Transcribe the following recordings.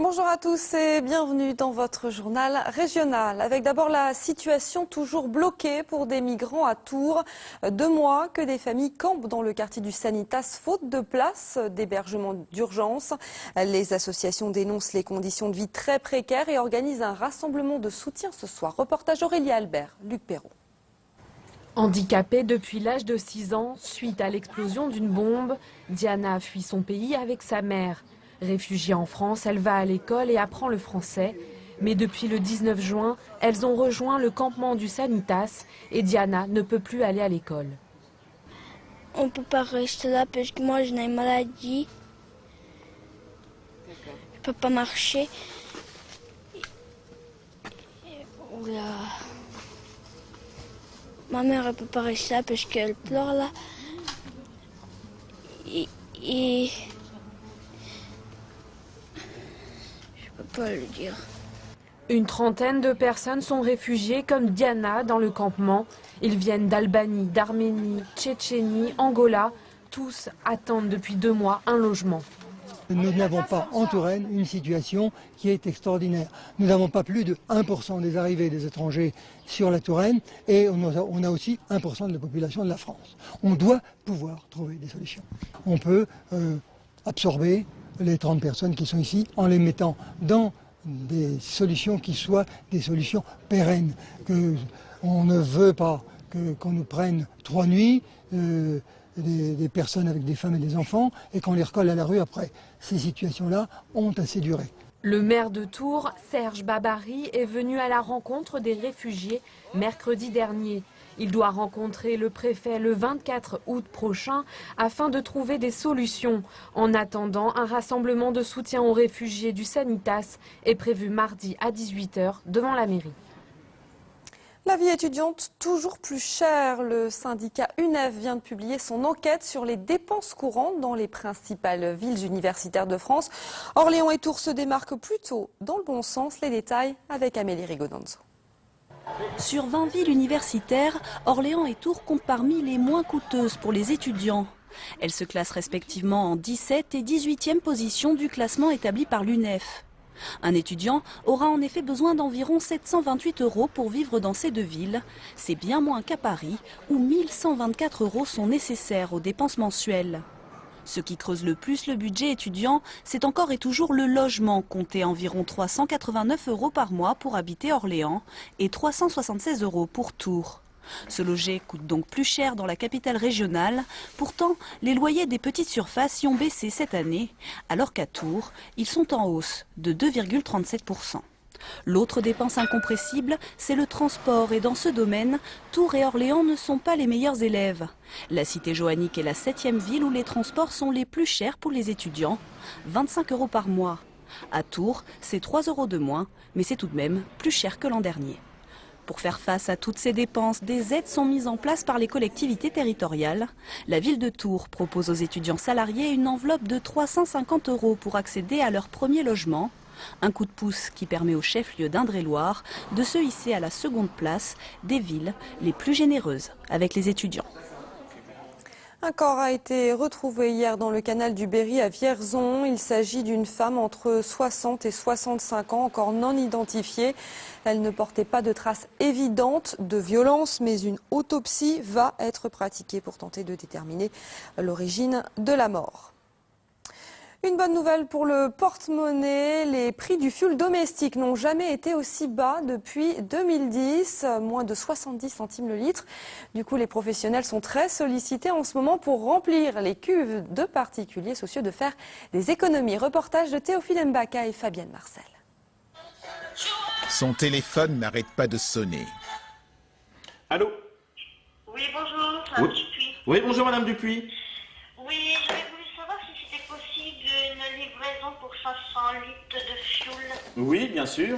Bonjour à tous et bienvenue dans votre journal régional. Avec d'abord la situation toujours bloquée pour des migrants à Tours. 2 mois que des familles campent dans le quartier du Sanitas faute de place d'hébergement d'urgence. Les associations dénoncent les conditions de vie très précaires et organisent un rassemblement de soutien ce soir. Reportage Aurélie Albert, Luc Perrault. Handicapée depuis l'âge de 6 ans, suite à l'explosion d'une bombe, Diana a fui son pays avec sa mère. Réfugiée en France, elle va à l'école et apprend le français. Mais depuis le 19 juin, elles ont rejoint le campement du Sanitas et Diana ne peut plus aller à l'école. On ne peut pas rester là parce que moi j'ai une maladie. Je ne peux pas marcher. Oula. Ma mère ne peut pas rester là parce qu'elle pleure là. Et je peux pas le dire. Une trentaine de personnes sont réfugiées comme Diana dans le campement. Ils viennent d'Albanie, d'Arménie, Tchétchénie, Angola. Tous attendent depuis 2 mois un logement. Nous n'avons pas en Touraine une situation qui est extraordinaire. Nous n'avons pas plus de 1% des arrivées des étrangers sur la Touraine et on a aussi 1% de la population de la France. On doit pouvoir trouver des solutions. On peut absorber les 30 personnes qui sont ici en les mettant dans des solutions qui soient des solutions pérennes. On ne veut pas qu'on nous prenne 3 nuits. Des personnes avec des femmes et des enfants et qu'on les recolle à la rue après. Ces situations-là ont assez duré. Le maire de Tours, Serge Babary, est venu à la rencontre des réfugiés mercredi dernier. Il doit rencontrer le préfet le 24 août prochain afin de trouver des solutions. En attendant, un rassemblement de soutien aux réfugiés du Sanitas est prévu mardi à 18 h devant la mairie. La vie étudiante toujours plus chère. Le syndicat UNEF vient de publier son enquête sur les dépenses courantes dans les principales villes universitaires de France. Orléans et Tours se démarquent plutôt dans le bon sens. Les détails avec Amélie Rigonanzo. Sur 20 villes universitaires, Orléans et Tours comptent parmi les moins coûteuses pour les étudiants. Elles se classent respectivement en 17 et 18e position du classement établi par l'UNEF. Un étudiant aura en effet besoin d'environ 728 € pour vivre dans ces 2 villes. C'est bien moins qu'à Paris, où 1124 € sont nécessaires aux dépenses mensuelles. Ce qui creuse le plus le budget étudiant, c'est encore et toujours le logement, compté environ 389 € par mois pour habiter Orléans et 376 € pour Tours. Se loger coûte donc plus cher dans la capitale régionale. Pourtant, les loyers des petites surfaces y ont baissé cette année, alors qu'à Tours, ils sont en hausse de 2,37 %. L'autre dépense incompressible, c'est le transport. Et dans ce domaine, Tours et Orléans ne sont pas les meilleurs élèves. La cité joannique est la 7e ville où les transports sont les plus chers pour les étudiants, 25 € par mois. À Tours, c'est 3 € de moins, mais c'est tout de même plus cher que l'an dernier. Pour faire face à toutes ces dépenses, des aides sont mises en place par les collectivités territoriales. La ville de Tours propose aux étudiants salariés une enveloppe de 350 € pour accéder à leur premier logement. Un coup de pouce qui permet au chef-lieu d'Indre-et-Loire de se hisser à la 2e place des villes les plus généreuses avec les étudiants. Un corps a été retrouvé hier dans le canal du Berry à Vierzon. Il s'agit d'une femme entre 60 et 65 ans, encore non identifiée. Elle ne portait pas de traces évidentes de violence, mais une autopsie va être pratiquée pour tenter de déterminer l'origine de la mort. Une bonne nouvelle pour le porte-monnaie, les prix du fioul domestique n'ont jamais été aussi bas depuis 2010, moins de 70 centimes le litre. Du coup, les professionnels sont très sollicités en ce moment pour remplir les cuves de particuliers soucieux de faire des économies. Reportage de Théophile Mbaka et Fabienne Marcel. Son téléphone n'arrête pas de sonner. Allô? Oui, bonjour, Madame Dupuis. Oui, bonjour Madame Dupuis. Oui, j'aurais voulu savoir si c'était possible une livraison pour 500 litres de fioul. Oui, bien sûr.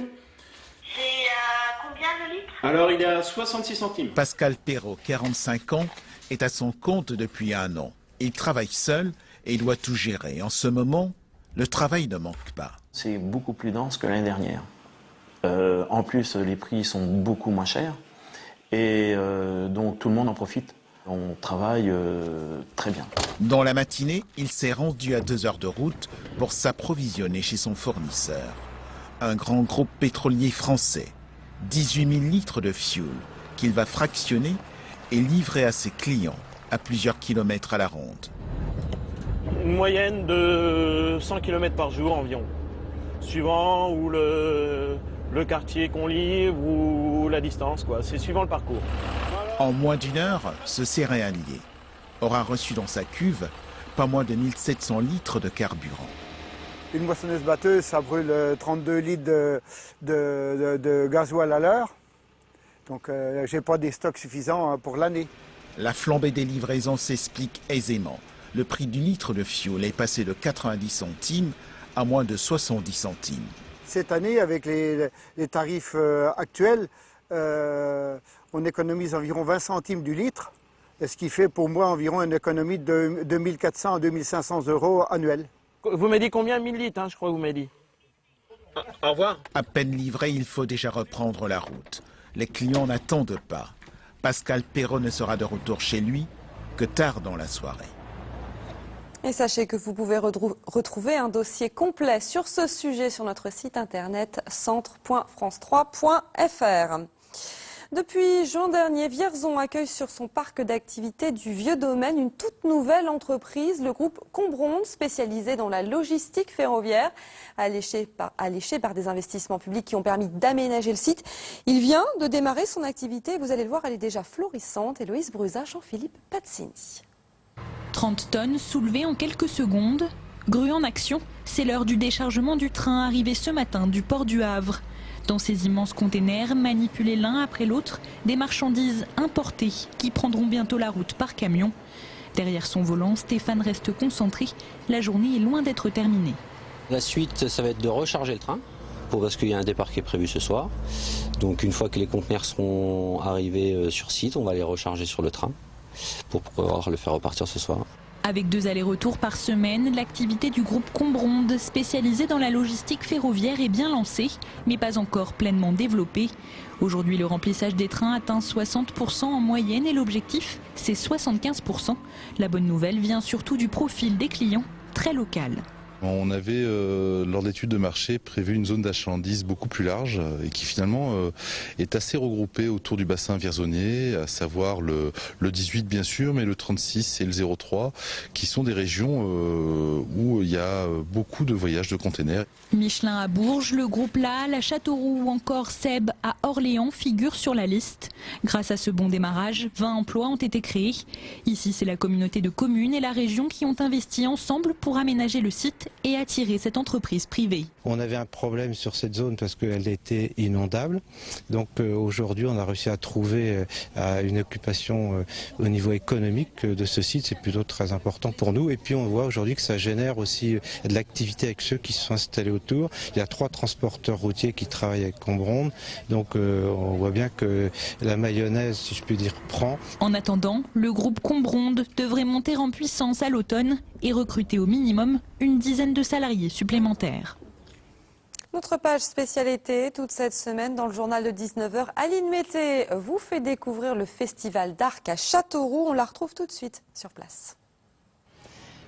C'est à combien le litre? Alors, il est à 66 centimes. Pascal Perrault, 45 ans, est à son compte depuis 1 an. Il travaille seul et il doit tout gérer. En ce moment, le travail ne manque pas. C'est beaucoup plus dense que l'année dernière. En plus, les prix sont beaucoup moins chers et donc tout le monde en profite. On travaille très bien. Dans la matinée, il s'est rendu à 2 heures de route pour s'approvisionner chez son fournisseur. Un grand groupe pétrolier français. 18 000 litres de fioul qu'il va fractionner et livrer à ses clients à plusieurs kilomètres à la ronde. Une moyenne de 100 km par jour environ, suivant ou le quartier qu'on livre ou la distance, quoi. C'est suivant le parcours. En moins d'1 heure, ce céréalier aura reçu dans sa cuve pas moins de 1700 litres de carburant. Une moissonneuse-batteuse, ça brûle 32 litres de gasoil à l'heure. Donc j'ai pas des stocks suffisants pour l'année. La flambée des livraisons s'explique aisément. Le prix du litre de fioul est passé de 90 centimes à moins de 70 centimes. Cette année, avec les tarifs actuels, on économise environ 20 centimes du litre, ce qui fait pour moi environ une économie de 2400 à 2500 euros annuels. Vous m'avez dit combien? 1000 litres, hein, je crois que vous m'avez dit. Au revoir. À peine livré, il faut déjà reprendre la route. Les clients n'attendent pas. Pascal Perrault ne sera de retour chez lui que tard dans la soirée. Et sachez que vous pouvez retrouver un dossier complet sur ce sujet sur notre site internet centre.france3.fr. Depuis juin dernier, Vierzon accueille sur son parc d'activités du Vieux-Domaine une toute nouvelle entreprise, le groupe Combronde, spécialisé dans la logistique ferroviaire, alléché par des investissements publics qui ont permis d'aménager le site. Il vient de démarrer son activité, vous allez le voir, elle est déjà florissante. Héloïse Brusa, Jean-Philippe Pazzini. 30 tonnes soulevées en quelques secondes, grue en action, c'est l'heure du déchargement du train arrivé ce matin du port du Havre. Dans ces immenses containers, manipulés l'un après l'autre, des marchandises importées qui prendront bientôt la route par camion. Derrière son volant, Stéphane reste concentré. La journée est loin d'être terminée. La suite, ça va être de recharger le train, parce qu'il y a un départ qui est prévu ce soir. Donc une fois que les conteneurs seront arrivés sur site, on va les recharger sur le train pour pouvoir le faire repartir ce soir. Avec 2 allers-retours par semaine, l'activité du groupe Combronde, spécialisé dans la logistique ferroviaire, est bien lancée, mais pas encore pleinement développée. Aujourd'hui, le remplissage des trains atteint 60% en moyenne et l'objectif, c'est 75%. La bonne nouvelle vient surtout du profil des clients, très local. On avait, lors d'études de marché, prévu une zone d'achalandise beaucoup plus large et qui finalement est assez regroupée autour du bassin vierzonnier, à savoir le 18 bien sûr, mais le 36 et le 03, qui sont des régions où il y a beaucoup de voyages de containers. Michelin à Bourges, le groupe Laal à Châteauroux ou encore Seb à Orléans figurent sur la liste. Grâce à ce bon démarrage, 20 emplois ont été créés. Ici, c'est la communauté de communes et la région qui ont investi ensemble pour aménager le site et attirer cette entreprise privée. On avait un problème sur cette zone parce qu'elle était inondable. Donc aujourd'hui, on a réussi à trouver une occupation au niveau économique de ce site. C'est plutôt très important pour nous. Et puis on voit aujourd'hui que ça génère aussi de l'activité avec ceux qui se sont installés autour. Il y a 3 transporteurs routiers qui travaillent avec Combronde. Donc on voit bien que la mayonnaise, si je puis dire, prend. En attendant, le groupe Combronde devrait monter en puissance à l'automne et recruter au minimum une dizaine de salariés supplémentaires. Notre page spécialité, toute cette semaine dans le journal de 19h, Aline Mété vous fait découvrir le festival d'Arc à Châteauroux. On la retrouve tout de suite sur place.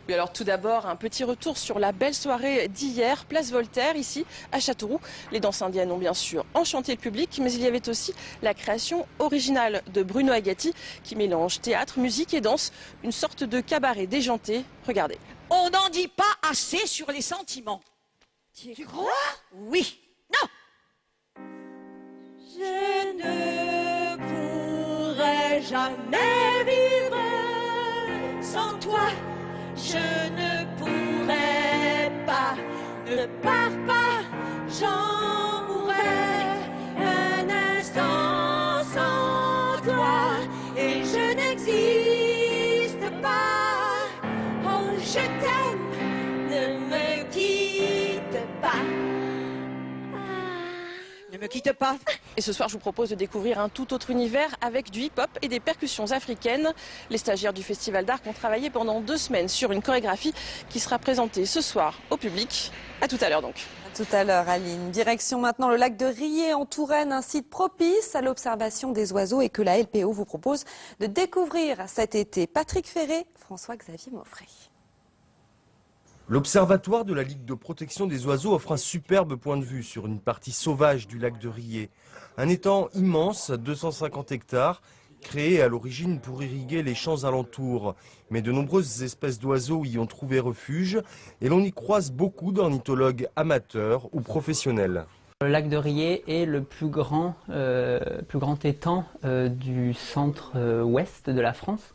Oui, alors tout d'abord, un petit retour sur la belle soirée d'hier, place Voltaire, ici à Châteauroux. Les danses indiennes ont bien sûr enchanté le public, mais il y avait aussi la création originale de Bruno Agati qui mélange théâtre, musique et danse, une sorte de cabaret déjanté. Regardez. On n'en dit pas assez sur les sentiments. Tu crois? Oui. Non. Je ne pourrai jamais vivre sans toi. Je ne pourrai pas, ne pars pas, j'en mourrai un instant sans toi. Et je n'existe pas, oh je t'aime, ne me quitte pas. Ne me me quitte pas. Et ce soir, je vous propose de découvrir un tout autre univers avec du hip-hop et des percussions africaines. Les stagiaires du Festival d'Arc ont travaillé pendant 2 semaines sur une chorégraphie qui sera présentée ce soir au public. À tout à l'heure donc. À tout à l'heure, Aline. Direction maintenant le lac de Riez en Touraine, un site propice à l'observation des oiseaux et que la LPO vous propose de découvrir cet été. Patrick Ferré, François-Xavier Moffret. L'Observatoire de la Ligue de protection des oiseaux offre un superbe point de vue sur une partie sauvage du lac de Riez. Un étang immense, 250 hectares, créé à l'origine pour irriguer les champs alentours. Mais de nombreuses espèces d'oiseaux y ont trouvé refuge et l'on y croise beaucoup d'ornithologues amateurs ou professionnels. Le lac de Riez est le plus grand étang du centre-ouest de la France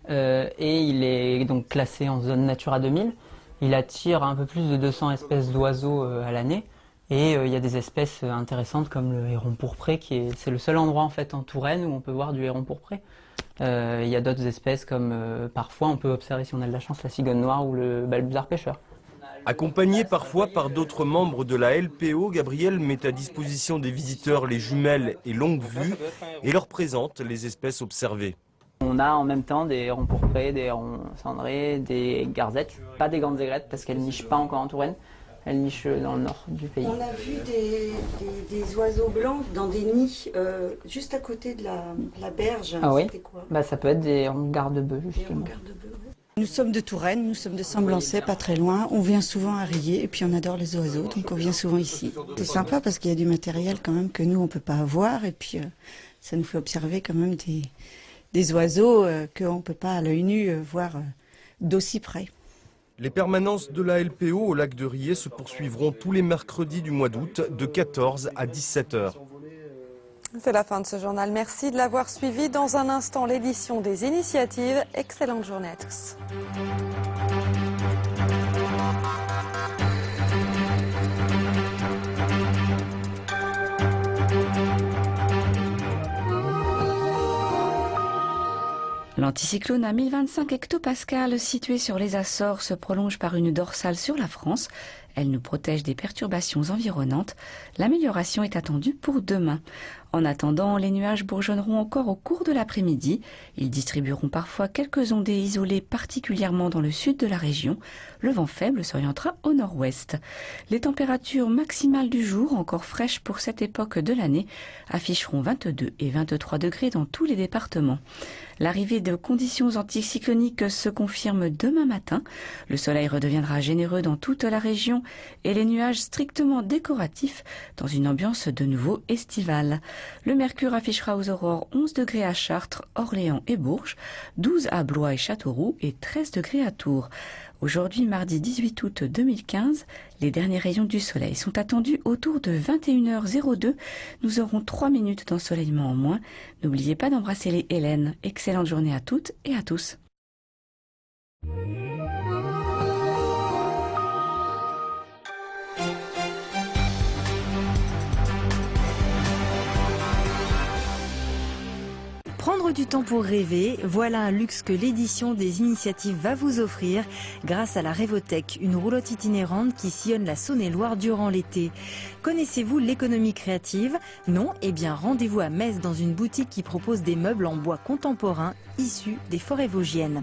et il est donc classé en zone Natura 2000. Il attire un peu plus de 200 espèces d'oiseaux à l'année et il y a des espèces intéressantes comme le héron pourpré c'est le seul endroit en fait en Touraine où on peut voir du héron pourpré. Il y a d'autres espèces comme parfois on peut observer si on a de la chance la cigogne noire ou le balbuzard pêcheur. Accompagné parfois par d'autres membres de la LPO, Gabriel met à disposition des visiteurs les jumelles et longues vues et leur présente les espèces observées. On a en même temps des hérons pourprés, des hérons cendrés, des garzettes, pas des grandes aigrettes parce qu'elles nichent pas encore en Touraine, elles nichent dans le nord du pays. On a vu des oiseaux blancs dans des nids juste à côté de la berge. Ah oui, c'était quoi? Ça peut être des hérons garde-bœuf justement. Nous sommes de Touraine, nous sommes de Saint-Blancet, pas très loin. On vient souvent à Riez et puis on adore les oiseaux, donc on vient souvent ici. C'est sympa parce qu'il y a du matériel quand même que nous on peut pas avoir et puis ça nous fait observer quand même des oiseaux qu'on ne peut pas à l'œil nu voir d'aussi près. Les permanences de la LPO au lac de Riez se poursuivront tous les mercredis du mois d'août de 14 à 17 h. C'est la fin de ce journal. Merci de l'avoir suivi. Dans un instant, l'édition des initiatives. Excellente journée à tous. L'anticyclone à 1025 hectopascales situé sur les Açores se prolonge par une dorsale sur la France. Elle nous protège des perturbations environnantes. L'amélioration est attendue pour demain. En attendant, les nuages bourgeonneront encore au cours de l'après-midi. Ils distribueront parfois quelques ondées isolées, particulièrement dans le sud de la région. Le vent faible s'orientera au nord-ouest. Les températures maximales du jour, encore fraîches pour cette époque de l'année, afficheront 22 et 23 degrés dans tous les départements. L'arrivée de conditions anticycloniques se confirme demain matin. Le soleil redeviendra généreux dans toute la région et les nuages strictement décoratifs dans une ambiance de nouveau estivale. Le mercure affichera aux aurores 11 degrés à Chartres, Orléans et Bourges, 12 à Blois et Châteauroux et 13 degrés à Tours. Aujourd'hui, mardi 18 août 2015, les derniers rayons du soleil sont attendus autour de 21h02. Nous aurons 3 minutes d'ensoleillement en moins. N'oubliez pas d'embrasser les Hélènes. Excellente journée à toutes et à tous. Prendre du temps pour rêver, voilà un luxe que l'édition des initiatives va vous offrir grâce à la Rêvothèque, une roulotte itinérante qui sillonne la Saône-et-Loire durant l'été. Connaissez-vous l'économie créative? Non? Eh bien rendez-vous à Metz dans une boutique qui propose des meubles en bois contemporain issus des forêts vosgiennes.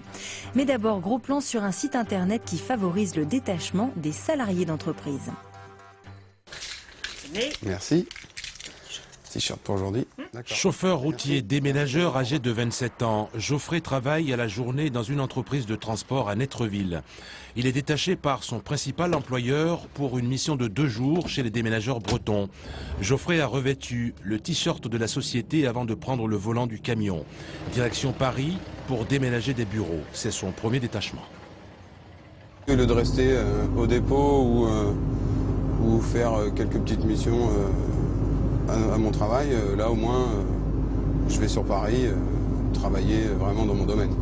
Mais d'abord, gros plan sur un site internet qui favorise le détachement des salariés d'entreprise. Merci. T-shirt pour aujourd'hui. Chauffeur routier déménageur âgé de 27 ans, Geoffrey travaille à la journée dans une entreprise de transport à Netreville. Il est détaché par son principal employeur pour une mission de 2 jours chez les déménageurs bretons. Geoffrey a revêtu le t-shirt de la société avant de prendre le volant du camion. Direction Paris pour déménager des bureaux. C'est son premier détachement. Au lieu de rester au dépôt ou faire quelques petites missions à mon travail, là au moins je vais sur Paris travailler vraiment dans mon domaine.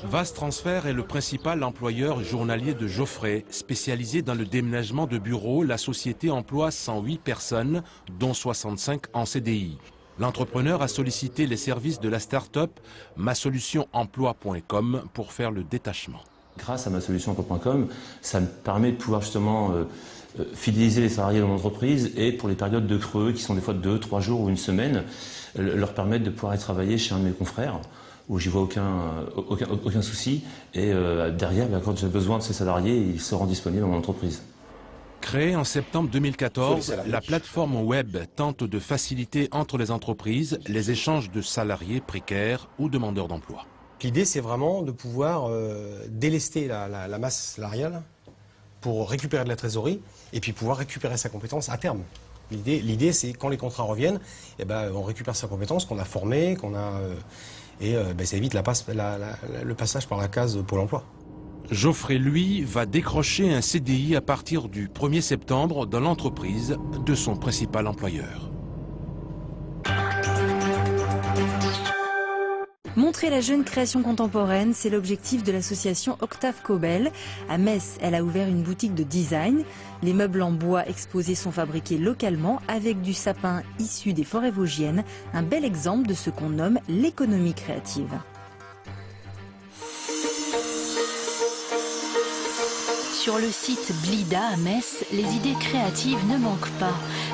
VAS Transfert est le principal employeur journalier de Geoffrey. Spécialisé dans le déménagement de bureaux, la société emploie 108 personnes, dont 65 en CDI. L'entrepreneur a sollicité les services de la start-up masolutionemploi.com pour faire le détachement. Grâce à ma solution emploi.com, ça me permet de pouvoir justement fidéliser les salariés dans l'entreprise et pour les périodes de creux qui sont des fois 2, 3 jours ou une semaine, leur permettre de pouvoir aller travailler chez un de mes confrères où j'y vois aucun souci et derrière, quand j'ai besoin de ces salariés, ils seront disponibles dans mon entreprise. Créée en septembre 2014, la plateforme web tente de faciliter entre les entreprises les échanges de salariés précaires ou demandeurs d'emploi. L'idée, c'est vraiment de pouvoir délester la masse salariale pour récupérer de la trésorerie et puis pouvoir récupérer sa compétence à terme. L'idée, c'est quand les contrats reviennent, on récupère sa compétence qu'on a formée, ça évite le passage par la case Pôle emploi. Geoffrey, lui, va décrocher un CDI à partir du 1er septembre dans l'entreprise de son principal employeur. Montrer la jeune création contemporaine, c'est l'objectif de l'association Octave Cobel. À Metz, elle a ouvert une boutique de design. Les meubles en bois exposés sont fabriqués localement avec du sapin issu des forêts vosgiennes. Un bel exemple de ce qu'on nomme l'économie créative. Sur le site Blida à Metz, les idées créatives ne manquent pas.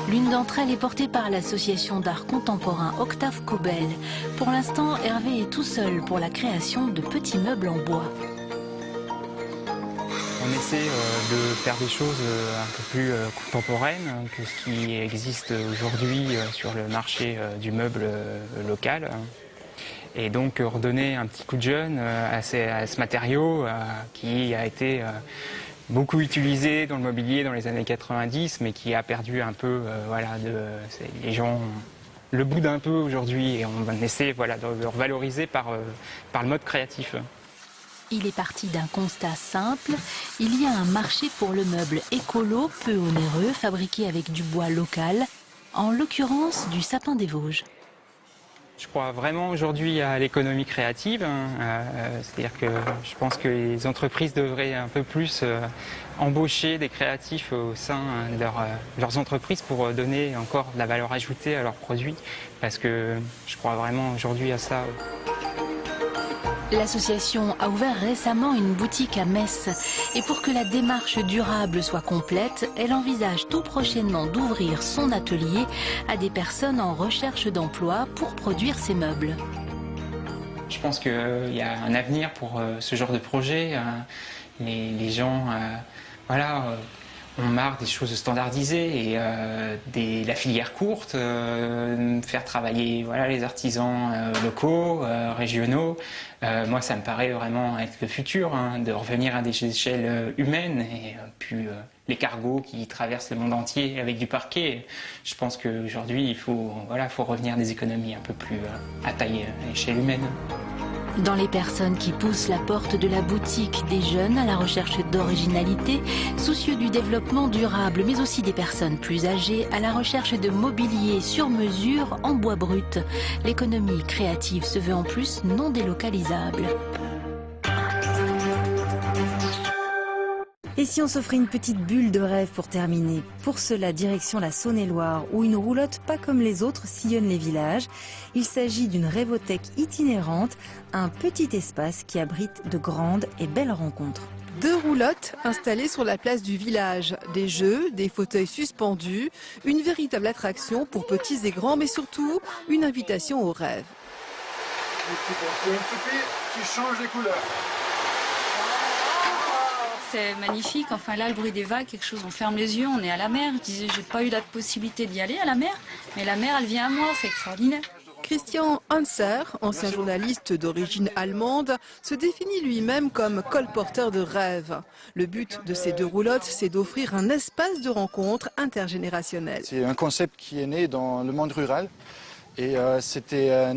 L'une d'entre elles est portée par l'association d'art contemporain Octave Cobel. Pour l'instant, Hervé est tout seul pour la création de petits meubles en bois. On essaie de faire des choses un peu plus contemporaines que ce qui existe aujourd'hui sur le marché du meuble local. Et donc redonner un petit coup de jeune à ce matériau qui a été beaucoup utilisé dans le mobilier dans les années 90, mais qui a perdu un peu, les gens le bout d'un peu aujourd'hui, et on essaie de le revaloriser par le mode créatif. Il est parti d'un constat simple. Il y a un marché pour le meuble écolo, peu onéreux, fabriqué avec du bois local, en l'occurrence du sapin des Vosges. Je crois vraiment aujourd'hui à l'économie créative, c'est-à-dire que je pense que les entreprises devraient un peu plus embaucher des créatifs au sein de leurs entreprises pour donner encore de la valeur ajoutée à leurs produits, parce que je crois vraiment aujourd'hui à ça. L'association a ouvert récemment une boutique à Metz et pour que la démarche durable soit complète, elle envisage tout prochainement d'ouvrir son atelier à des personnes en recherche d'emploi pour produire ces meubles. Je pense qu'il y a un avenir pour ce genre de projet. Les gens ont marre des choses standardisées et la filière courte, faire travailler les artisans locaux, régionaux. Moi, ça me paraît vraiment être le futur, de revenir à des échelles humaines et puis les cargos qui traversent le monde entier avec du parquet. Je pense qu'aujourd'hui, il faut revenir à des économies un peu plus à taille, à échelle humaine. Dans les personnes qui poussent la porte de la boutique, des jeunes à la recherche d'originalité, soucieux du développement durable, mais aussi des personnes plus âgées à la recherche de mobilier sur mesure en bois brut. L'économie créative se veut en plus non délocalisable. Et si on s'offrait une petite bulle de rêve pour terminer? Pour cela, direction la Saône-et-Loire, où une roulotte pas comme les autres sillonne les villages. Il s'agit d'une Révothèque itinérante, un petit espace qui abrite de grandes et belles rencontres. 2 roulottes installées sur la place du village. Des jeux, des fauteuils suspendus, une véritable attraction pour petits et grands, mais surtout une invitation au rêve. C'est un toupie qui change les couleurs. C'est magnifique, enfin là le bruit des vagues, quelque chose, on ferme les yeux, on est à la mer. Je disais, j'ai pas eu la possibilité d'y aller à la mer, mais la mer elle vient à moi, c'est extraordinaire. Christian Hanser, ancien journaliste d'origine allemande, se définit lui-même comme colporteur de rêves. Le but de ces 2 roulottes, c'est d'offrir un espace de rencontre intergénérationnel. C'est un concept qui est né dans le monde rural et c'était